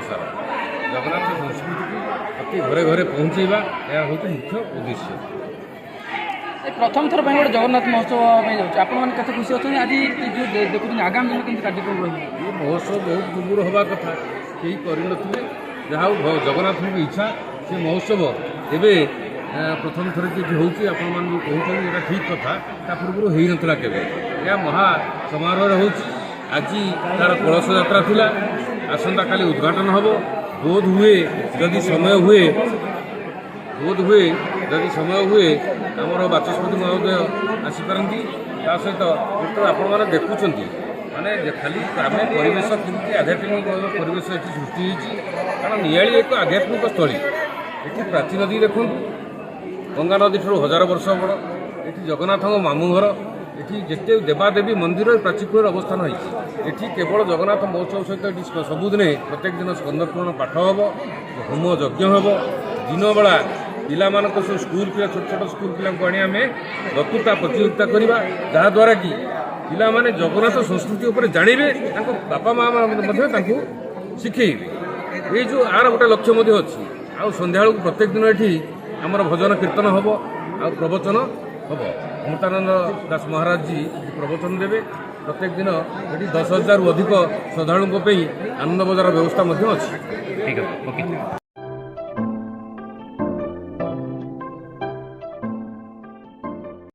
प्रसार जगन्नाथ संस्कृति को अति घरे घरे पहुँचेगा यह हूँ मुख्य उद्देश्य। प्रथम थर गोटे जगन्नाथ महोत्सव आपते खुशी अच्छे आज जो देखुन आगामी दिन केमती कार्यक्रम रही ये महोत्सव बहुत पूर्व हवा कथा कहीं करते जहाँ जगन्नाथ की इच्छा से महोत्सव एवं प्रथम थर कि हूँ कहते यहाँ ठीक कथा ता पूर्व हो नाला के महा समारोह हो आज तार कलश यात्रा थिला आसंता काली उद्घाटन हम बोध हुए जदि समय हुए आमर बाचस्पति महोदय आसीपारती ता सहित आपण मैंने देखुं माने खाली आम परिवेश केमती आध्यात्मिक परिवेश ये सृष्टि कारण नियाली एक आध्यात्मिक स्थली ये प्राची नदी देखूँ गंगा नदी ठार 1000 वर्ष बड़ ये जगन्नाथ मामू घर ये जिते देवादेवी मंदिर प्राचीकूल अवस्थान होती केवल जगन्नाथ महोत्सव सहित सबुदिन प्रत्येक दिन स्कंदपूर्ण पाठ हम होम यज्ञ हम दिन बेला पिला स्कूल पिला छोट छोट स्कूल पिला आम वक्तृता प्रतियोगिता करवा जहाद्वारा कि पिला माने जगन्नाथ संस्कृति उपर जानिबे बापा माँ शिखेबे ये जो आर गोटे लक्ष्य अच्छी आ संध्या प्रत्येक दिन ये आमर भजन कीर्तन हम आ प्रवचन हम अमृतानंद दास महाराज जी प्रवचन देवे प्रत्येक दिन ये 10,000 अधिक श्रद्धालुओं आनंद बजार व्यवस्था अच्छी। ठीक है ओके।